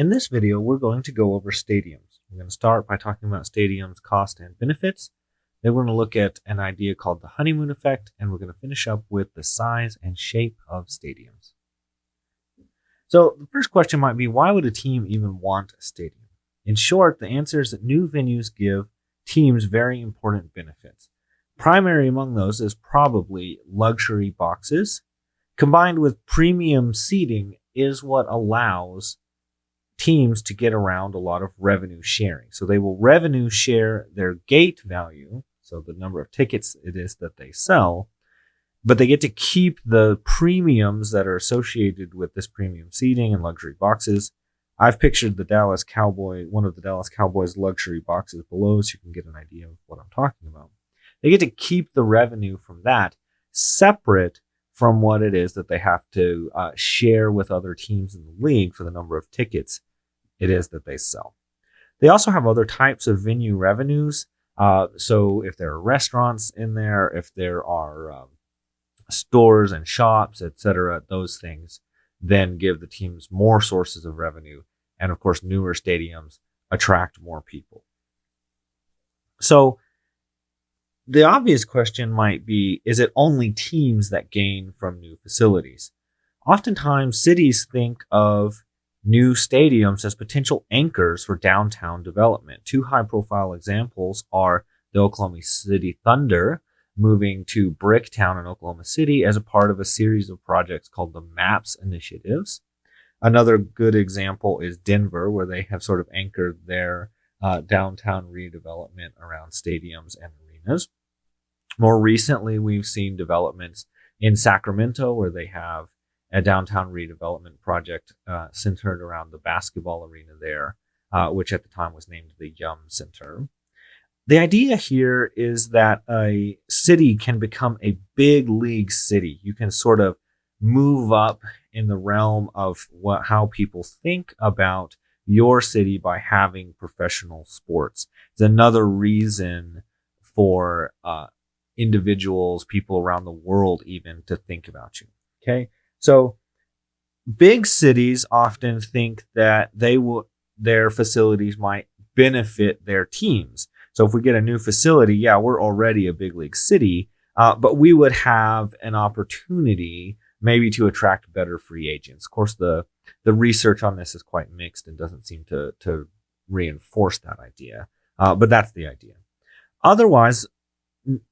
In this video, we're going to go over stadiums. We're going to start by talking about stadiums, cost and benefits. Then we're going to look at an idea called the honeymoon effect, and we're going to finish up with the size and shape of stadiums. So the first question might be, why would a team even want a stadium? In short, the answer is that new venues give teams very important benefits. Primary among those is probably luxury boxes, combined with premium seating is what allows teams to get around a lot of revenue sharing. So they will revenue share their gate value, so the number of tickets it is that they sell, but they get to keep the premiums that are associated with this premium seating and luxury boxes. I've pictured one of the Dallas Cowboys luxury boxes below so you can get an idea of what I'm talking about. They get to keep the revenue from that separate from what it is that they have to share with other teams in the league for the number of tickets it is that they sell. They also have other types of venue revenues. So if there are restaurants in there, if there are stores and shops, etc., those things then give the teams more sources of revenue. And of course, newer stadiums attract more people. So the obvious question might be, is it only teams that gain from new facilities? Oftentimes, cities think of new stadiums as potential anchors for downtown development. Two high-profile examples are the Oklahoma City Thunder moving to Bricktown in Oklahoma City as a part of a series of projects called the MAPS initiatives. Another good example is Denver, where they have sort of anchored their downtown redevelopment around stadiums and arenas. More recently, we've seen developments in Sacramento, where they have a downtown redevelopment project centered around the basketball arena there, which at the time was named the Yum Center. The idea here is that a city can become a big league city. You can sort of move up in the realm of how people think about your city by having professional sports. It's another reason for individuals, people around the world even, to think about you. Okay, so big cities often think that their facilities might benefit their teams. So if we get a new facility, yeah, we're already a big league city, but we would have an opportunity maybe to attract better free agents. Of course, the research on this is quite mixed and doesn't seem to reinforce that idea, but that's the idea. Otherwise,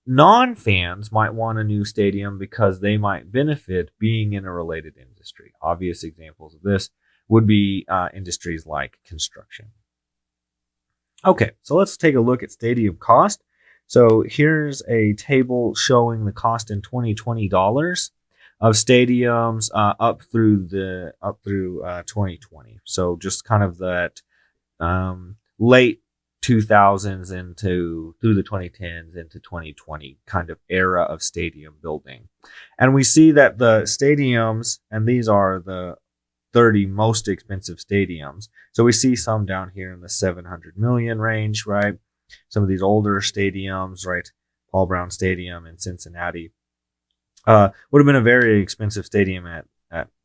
non-fans might want a new stadium because they might benefit being in a related industry. Obvious examples of this would be industries like construction. Okay, so let's take a look at stadium cost. So here's a table showing the cost in 2020 dollars of stadiums up through 2020. So just kind of that late 2000s through the 2010s into 2020 kind of era of stadium building. And we see that the stadiums, and these are the 30 most expensive stadiums. So we see some down here in the 700 million range, right? Some of these older stadiums, right? Paul Brown Stadium in Cincinnati would have been a very expensive stadium at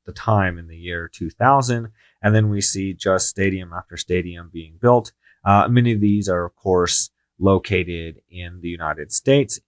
the time in the year 2000. And then we see just stadium after stadium being built. Many of these are, of course, located in the United States.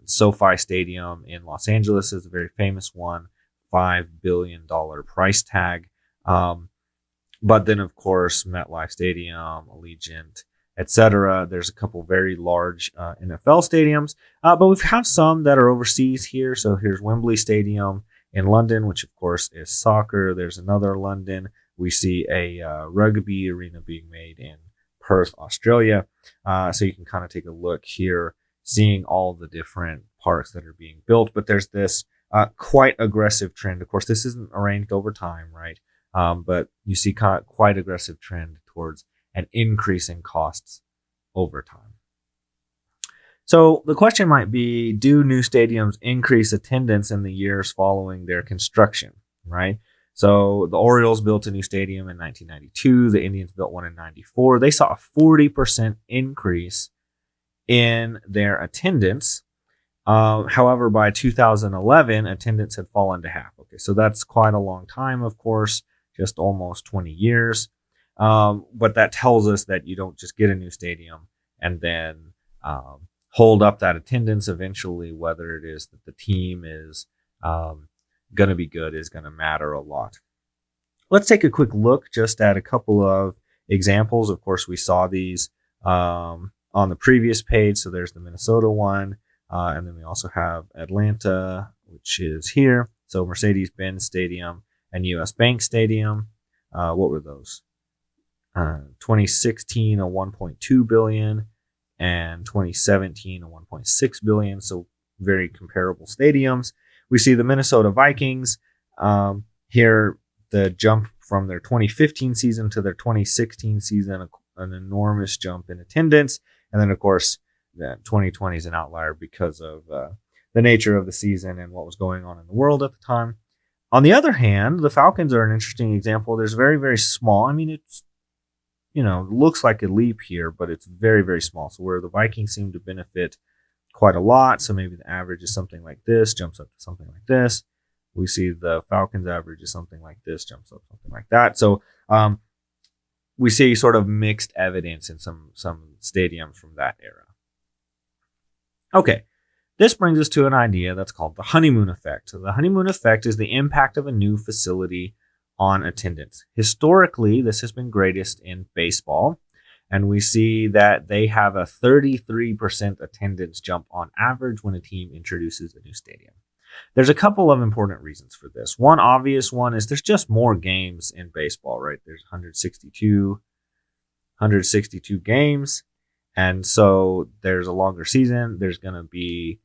SoFi Stadium in Los Angeles is a very famous one, $5 billion price tag. But then, of course, MetLife Stadium, Allegiant, etc. There's a couple very large NFL stadiums, but we have some that are overseas here. So here's Wembley Stadium in London, which, of course, is soccer. There's another London. We see a rugby arena being made in Perth, Australia. So you can kind of take a look here, seeing all the different parks that are being built. But there's this quite aggressive trend. Of course, this isn't arranged over time, right? But you see quite aggressive trend towards an increase in costs over time. So the question might be, do new stadiums increase attendance in the years following their construction, right? So the Orioles built a new stadium in 1992. The Indians built one in 94. They saw a 40% increase in their attendance. However, by 2011, attendance had fallen to half. Okay, so that's quite a long time, of course, just almost 20 years. But that tells us that you don't just get a new stadium and then hold up that attendance eventually. Whether it is that the team is going to be good is going to matter a lot. Let's take a quick look just at a couple of examples. Of course, we saw these on the previous page. So there's the Minnesota one. And then we also have Atlanta, which is here. So Mercedes-Benz Stadium and US Bank Stadium. What were those? 2016, a 1.2 billion, and 2017, a 1.6 billion. So very comparable stadiums. We see the Minnesota Vikings here, the jump from their 2015 season to their 2016 season, an enormous jump in attendance. And then, of course, the 2020 is an outlier because of the nature of the season and what was going on in the world at the time. On the other hand, the Falcons are an interesting example. There's very, very small. I mean, it's, looks like a leap here, but it's very, very small. So where the Vikings seem to benefit quite a lot, so maybe the average is something like this, jumps up to something like this. We see the Falcons average is something like this, jumps up something like that. So we see sort of mixed evidence in some stadiums from that era. Okay, this brings us to an idea that's called the honeymoon effect. So the honeymoon effect is the impact of a new facility on attendance. Historically, this has been greatest in baseball, and we see that they have a 33% attendance jump on average when a team introduces a new stadium. There's a couple of important reasons for this. One obvious one is there's just more games in baseball, right? There's 162 games. And so there's a longer season. There's going to be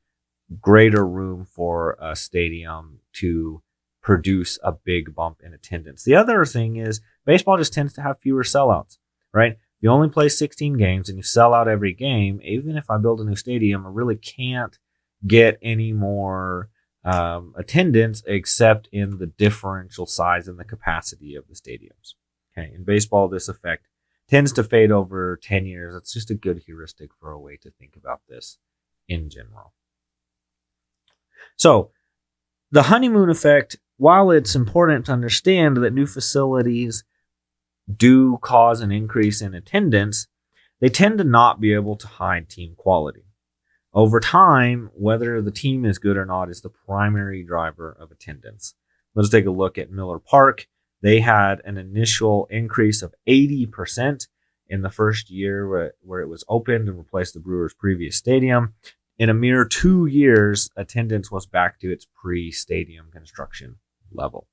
greater room for a stadium to produce a big bump in attendance. The other thing is baseball just tends to have fewer sellouts, right? You only play 16 games and you sell out every game. Even if I build a new stadium, I really can't get any more attendance except in the differential size and the capacity of the stadiums. Okay, in baseball, this effect tends to fade over 10 years. It's just a good heuristic for a way to think about this in general. So the honeymoon effect, while it's important to understand that new facilities do cause an increase in attendance, they tend to not be able to hide team quality. Over time, whether the team is good or not is the primary driver of attendance. Let's take a look at Miller Park. They had an initial increase of 80% in the first year where it was opened and replaced the Brewers' previous stadium. In a mere 2 years, attendance was back to its pre-stadium construction level.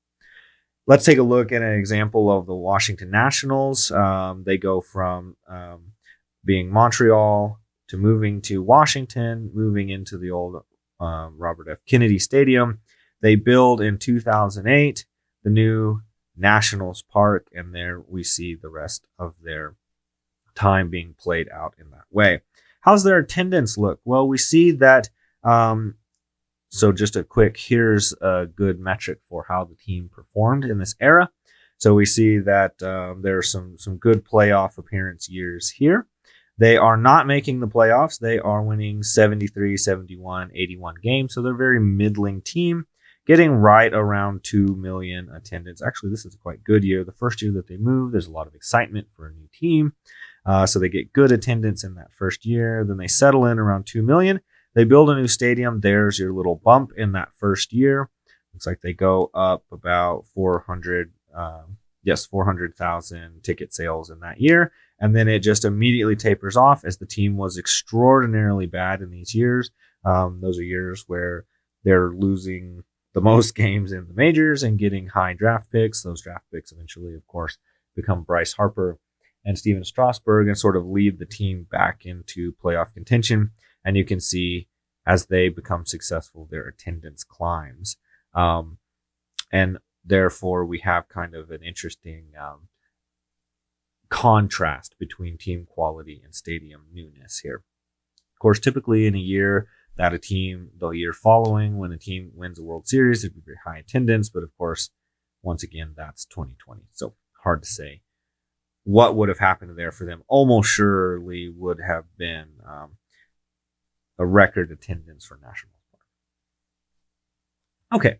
Let's take a look at an example of the Washington Nationals. They go from being Montreal to moving to Washington, moving into the old Robert F. Kennedy Stadium. They build in 2008 the new Nationals Park, and there we see the rest of their time being played out in that way. How's their attendance look? Well, we see that, so just a quick, here's a good metric for how the team performed in this era. So we see that there are some good playoff appearance years here. They are not making the playoffs. They are winning 73, 71, 81 games. So they're a very middling team, getting right around 2 million attendance. Actually, this is a quite good year. The first year that they moved, there's a lot of excitement for a new team. So they get good attendance in that first year. Then they settle in around 2 million. They build a new stadium. There's your little bump in that first year. Looks like they go up about 400,000 ticket sales in that year. And then it just immediately tapers off as the team was extraordinarily bad in these years. Those are years where they're losing the most games in the majors and getting high draft picks. Those draft picks eventually, of course, become Bryce Harper and Steven Strasburg and sort of lead the team back into playoff contention. And you can see as they become successful, their attendance climbs. And therefore, we have kind of an interesting contrast between team quality and stadium newness here. Of course, typically in a year that a team, the year following, when a team wins a World Series, it'd be very high attendance. But of course, once again, that's 2020. So hard to say what would have happened there for them. Almost surely would have been a record attendance for National Park. Okay,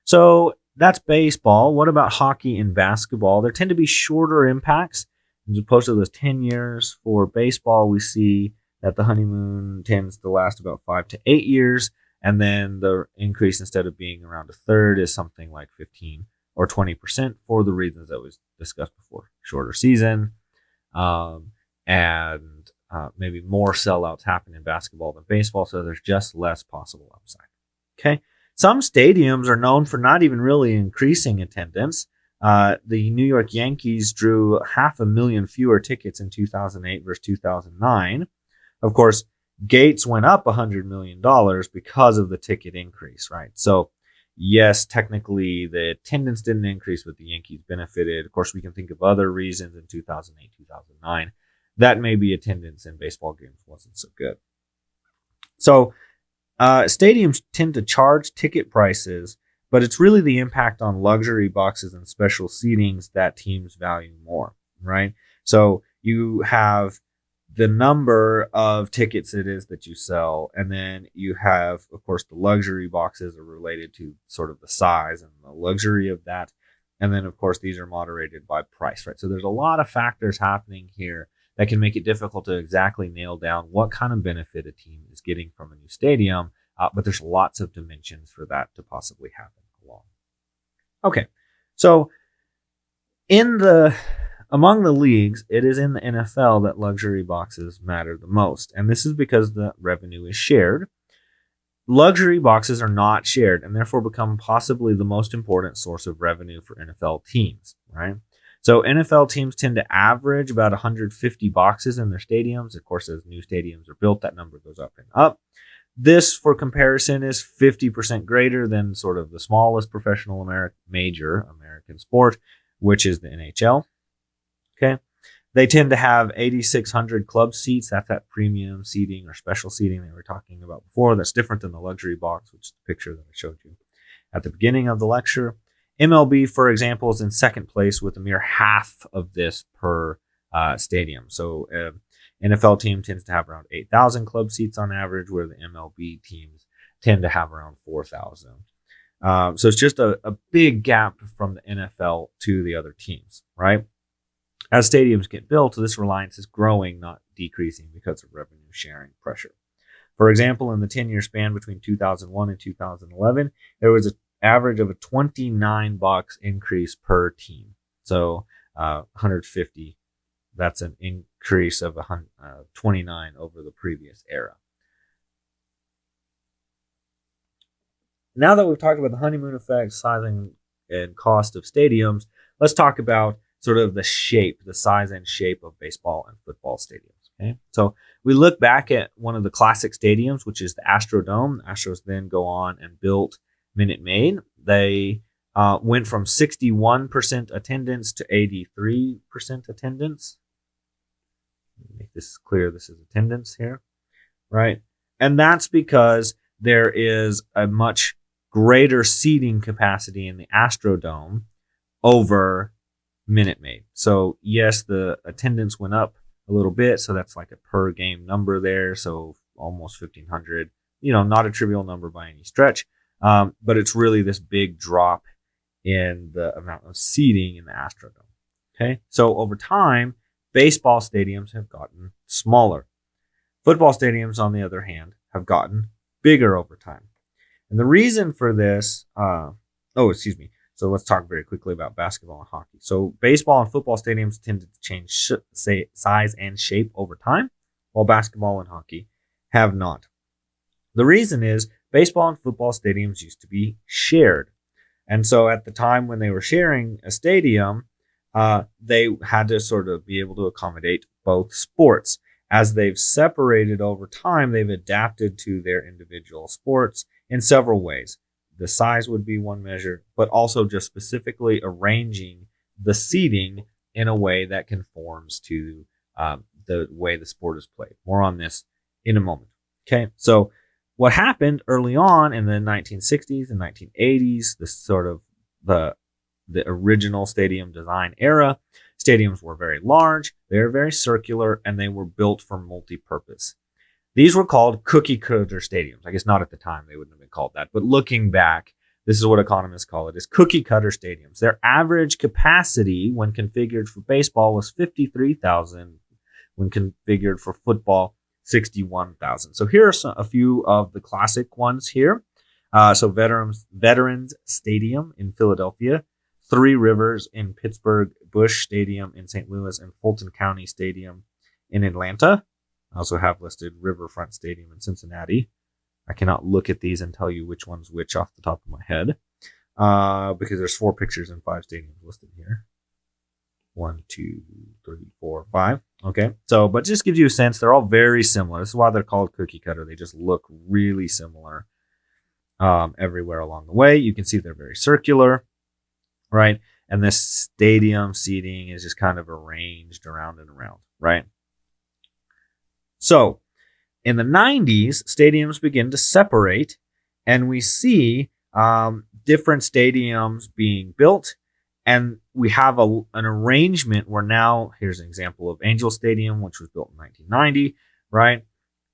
so that's baseball. What about hockey and basketball? There tend to be shorter impacts As opposed to those 10 years for baseball, we see that the honeymoon tends to last about 5 to 8 years. And then the increase, instead of being around a third, is something like 15 or 20% for the reasons that was discussed before. Shorter season, and maybe more sellouts happen in basketball than baseball, so there's just less possible upside. Okay. Some stadiums are known for not even really increasing attendance. The New York Yankees drew 500,000 fewer tickets in 2008 versus 2009. Of course, Gates went up $100 million because of the ticket increase, right? So, yes, technically the attendance didn't increase, but the Yankees benefited. Of course, we can think of other reasons in 2008, 2009 that maybe attendance in baseball games wasn't so good. So, stadiums tend to charge ticket prices, but it's really the impact on luxury boxes and special seatings that teams value more, right? So you have the number of tickets it is that you sell, and then you have, of course, the luxury boxes are related to sort of the size and the luxury of that. And then, of course, these are moderated by price, right? So there's a lot of factors happening here that can make it difficult to exactly nail down what kind of benefit a team is getting from a new stadium. But there's lots of dimensions for that to possibly happen along. Okay, so among the leagues, it is in the NFL that luxury boxes matter the most, and this is because the revenue is shared. Luxury boxes are not shared and therefore become possibly the most important source of revenue for NFL teams, right? So NFL teams tend to average about 150 boxes in their stadiums. Of course, as new stadiums are built, that number goes up and up. This, for comparison, is 50% greater than sort of the smallest professional major American sport, which is the NHL. Okay. They tend to have 8,600 club seats. That's that premium seating or special seating that we were talking about before. That's different than the luxury box, which is the picture that I showed you at the beginning of the lecture. MLB, for example, is in second place with a mere half of this per stadium. So NFL team tends to have around 8,000 club seats on average, where the MLB teams tend to have around 4,000. So it's just a big gap from the NFL to the other teams, right? As stadiums get built, this reliance is growing, not decreasing, because of revenue sharing pressure. For example, in the 10-year span between 2001 and 2011, there was an average of a $29 increase per team. So 150, that's an increase of 29 over the previous era. Now that we've talked about the honeymoon effect, sizing, and cost of stadiums, let's talk about sort of the size and shape of baseball and football stadiums. Okay, so we look back at one of the classic stadiums, which is the Astrodome. The Astros then go on and built Minute Maid. They went from 61% attendance to 83% attendance. Make this clear. This is attendance here, right? And that's because there is a much greater seating capacity in the Astrodome over Minute Maid. So yes, the attendance went up a little bit, so that's like a per game number there, so almost 1,500. Not a trivial number by any stretch, but it's really this big drop in the amount of seating in the Astrodome. Okay, so over time, baseball stadiums have gotten smaller. Football stadiums, on the other hand, have gotten bigger over time, and the reason for this, So let's talk very quickly about basketball and hockey. So baseball and football stadiums tend to change size and shape over time, while basketball and hockey have not. The reason is baseball and football stadiums used to be shared. And so at the time when they were sharing a stadium, they had to sort of be able to accommodate both sports. As they've separated over time, they've adapted to their individual sports in several ways. The size would be one measure, but also just specifically arranging the seating in a way that conforms to the way the sport is played. More on this in a moment. Okay, so what happened early on in the 1960s and 1980s, this sort of the original stadium design era, stadiums were very large, they were very circular, and they were built for multi-purpose. These were called cookie cutter stadiums. I guess not at the time, they wouldn't have been called that. But looking back, this is what economists call it, is cookie cutter stadiums. Their average capacity when configured for baseball was 53,000. When configured for football, 61,000. So here are a few of the classic ones here. So Veterans Stadium in Philadelphia, Three Rivers in Pittsburgh, Busch Stadium in St. Louis, and Fulton County Stadium in Atlanta. I also have listed Riverfront Stadium in Cincinnati. I cannot look at these and tell you which one's which off the top of my head, because there's 4 pictures and 5 stadiums listed here. 1, 2, 3, 4, 5. Okay, so but just gives you a sense. They're all very similar. This is why they're called cookie cutter. They just look really similar everywhere along the way. You can see they're very circular, right? And this stadium seating is just kind of arranged around and around, right? So in the 90s, stadiums begin to separate, and we see different stadiums being built. And we have an arrangement where now, here's an example of Angel Stadium, which was built in 1990, right?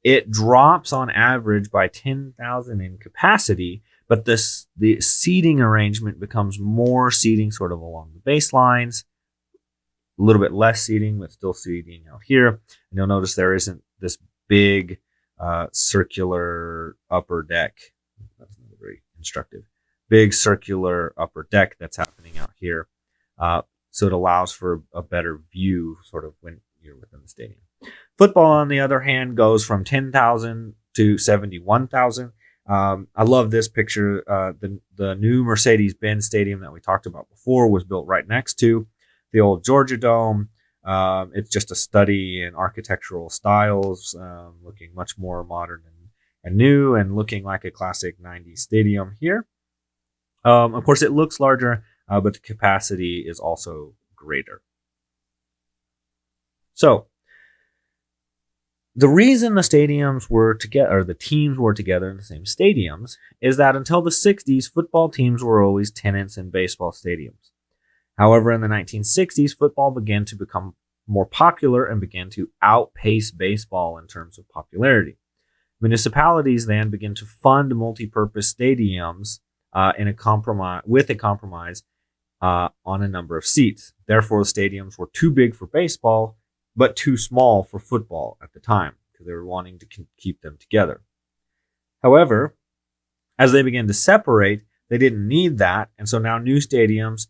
It drops on average by 10,000 in capacity, but the seating arrangement becomes more seating sort of along the baselines, a little bit less seating, but still seating out here. And you'll notice there isn't this big circular upper deck. That's not very instructive. Big circular upper deck that's happening out here. So it allows for a better view sort of when you're within the stadium. Football, on the other hand, goes from 10,000 to 71,000. I love this picture. The new Mercedes-Benz Stadium that we talked about before was built right next to the old Georgia Dome. It's just a study in architectural styles, looking much more modern and new, and looking like a classic 90s stadium here. Of course, it looks larger, but the capacity is also greater. So the reason the stadiums were together, or the teams were together in the same stadiums, is that until the 60s, football teams were always tenants in baseball stadiums. However, in the 1960s, football began to become more popular and began to outpace baseball in terms of popularity. Municipalities then began to fund multi-purpose stadiums with a compromise on a number of seats. Therefore, the stadiums were too big for baseball, but too small for football at the time, because they were wanting to keep them together. However, as they began to separate, they didn't need that, and so now new stadiums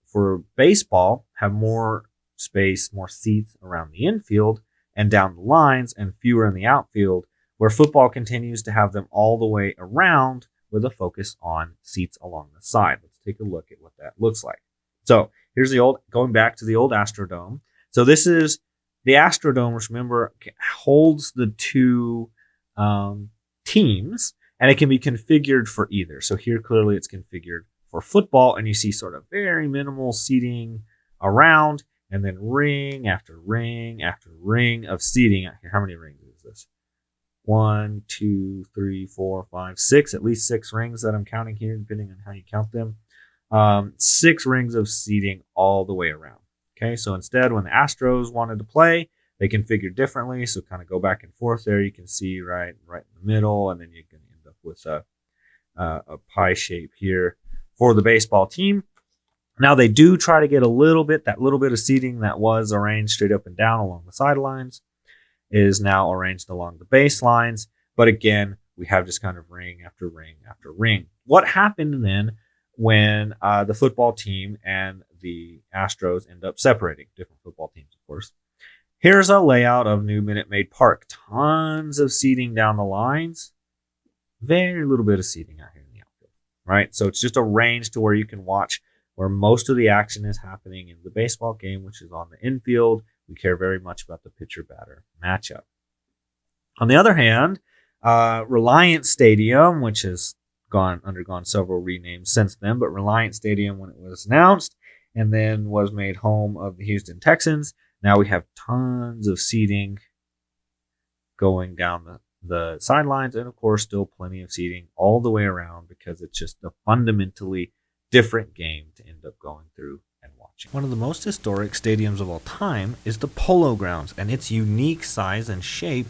for baseball have more space, more seats around the infield and down the lines, and fewer in the outfield, where football continues to have them all the way around with a focus on seats along the side. Let's take a look at what that looks like. So here's going back to the old Astrodome. So this is the Astrodome, which remember holds the two teams, and it can be configured for either. So here clearly it's configured for football, and you see sort of very minimal seating around, and then ring after ring after ring of seating. How many rings is this? 1, 2, 3, 4, 5, 6, at least 6 rings that I'm counting here, depending on how you count them. 6 rings of seating all the way around. Okay, so instead, when the Astros wanted to play, they configured differently. So kind of go back and forth there. You can see right in the middle, and then you can end up with a pie shape here for the baseball team. Now they do try to get that little bit of seating that was arranged straight up and down along the sidelines is now arranged along the baselines. But again, we have just kind of ring after ring after ring. What happened then when the football team and the Astros end up separating? Different football teams, of course. Here's a layout of new Minute Maid Park. Tons of seating down the lines. Very little bit of seating out here in the outfield, right? So it's just arranged to where you can watch where most of the action is happening in the baseball game, which is on the infield. We care very much about the pitcher-batter matchup. On the other hand, Reliance Stadium, which has undergone several renames since then, but Reliance Stadium, when it was announced and then was made home of the Houston Texans, now we have tons of seating going down the sidelines, and of course still plenty of seating all the way around, because it's just a fundamentally different game to end up going through and watching. One of the most historic stadiums of all time is the Polo Grounds, and its unique size and shape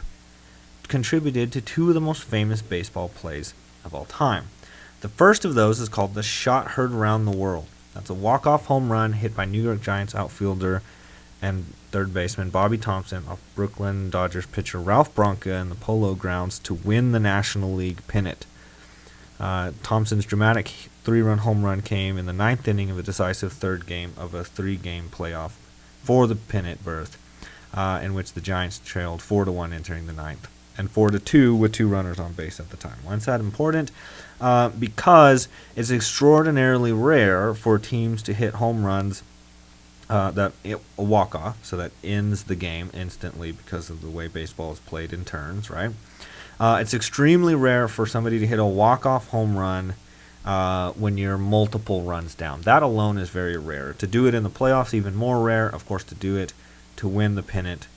contributed to 2 of the most famous baseball plays of all time. The first of those is called the shot heard around the world. That's a walk-off home run hit by New York Giants outfielder and third baseman Bobby Thompson off Brooklyn Dodgers pitcher Ralph Branca in the Polo Grounds to win the National League pennant. Thompson's dramatic 3-run home run came in the 9th inning of a decisive third game of a 3-game playoff for the pennant berth, in which the Giants trailed 4-1 entering the 9th, and 4-2 with 2 runners on base at the time. Why is that important? Because it's extraordinarily rare for teams to hit home runs a walk-off, so that ends the game instantly because of the way baseball is played in turns, right? It's extremely rare for somebody to hit a walk-off home run when you're multiple runs down. That alone is very rare. To do it in the playoffs, even more rare. Of course, to do it to win the pennant,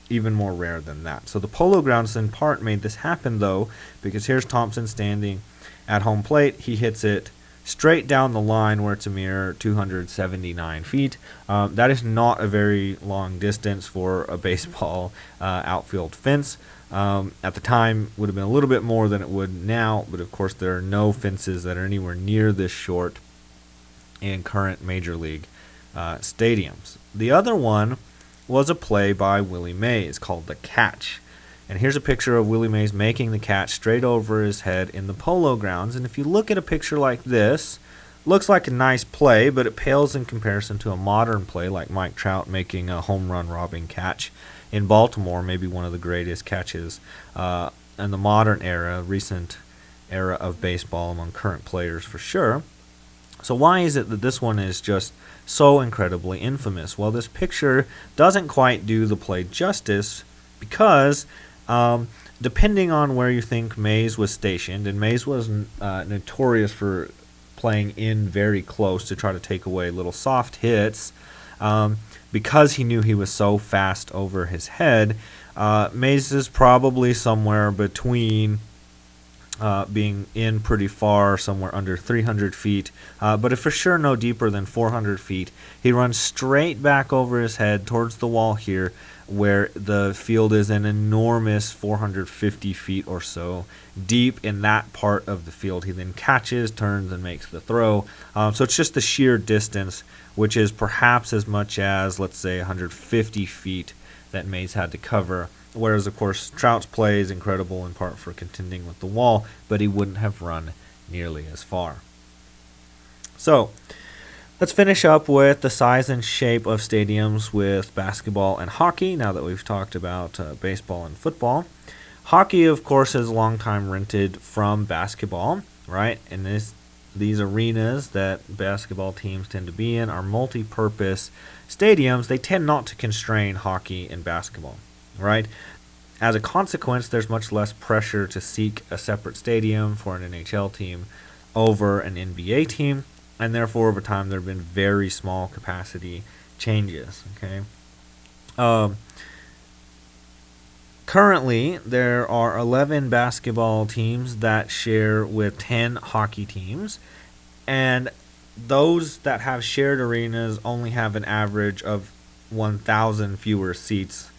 even more rare than that. So the Polo Grounds in part made this happen, though, because here's Thompson standing at home plate. He hits it straight down the line where it's a mere 279 feet. That is not a very long distance for a baseball outfield fence. At the time, would have been a little bit more than it would now, but of course there are no fences that are anywhere near this short in current Major League stadiums. The other one was a play by Willie Mays called the catch. And here's a picture of Willie Mays making the catch straight over his head in the Polo Grounds. And if you look at a picture like this, looks like a nice play, but it pales in comparison to a modern play like Mike Trout making a home run robbing catch in Baltimore, maybe one of the greatest catches in the modern era, recent era of baseball among current players for sure. So why is it that this one is just so incredibly infamous? Well, this picture doesn't quite do the play justice because depending on where you think Mays was stationed, and Mays was notorious for playing in very close to try to take away little soft hits, because he knew he was so fast over his head, Mays is probably somewhere between being in pretty far, somewhere under 300 feet, but for sure no deeper than 400 feet. He runs straight back over his head towards the wall here, where the field is an enormous 450 feet or so deep in that part of the field. He then catches, turns, and makes the throw. So it's just the sheer distance, which is perhaps as much as, let's say, 150 feet that Mays had to cover. Whereas, of course, Trout's play is incredible in part for contending with the wall, but he wouldn't have run nearly as far. So let's finish up with the size and shape of stadiums with basketball and hockey, now that we've talked about baseball and football. Hockey, of course, is a long time rented from basketball, right? And these arenas that basketball teams tend to be in are multi-purpose stadiums. They tend not to constrain hockey and basketball, right? As a consequence, there's much less pressure to seek a separate stadium for an NHL team over an NBA team, and therefore over time there have been very small capacity changes. Okay. Currently, there are 11 basketball teams that share with 10 hockey teams, and those that have shared arenas only have an average of 1,000 fewer seats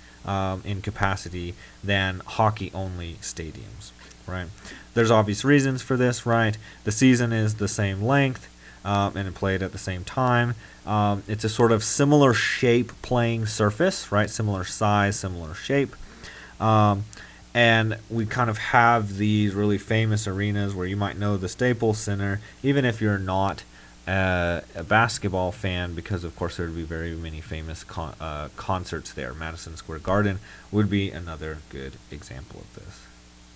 in capacity than hockey-only stadiums, right? There's obvious reasons for this, right? The season is the same length, and it played at the same time. It's a sort of similar shape playing surface, right? Similar size, similar shape. And we kind of have these really famous arenas where you might know the Staples Center, even if you're not a basketball fan, because of course there would be very many famous concerts there. Madison Square Garden would be another good example of this.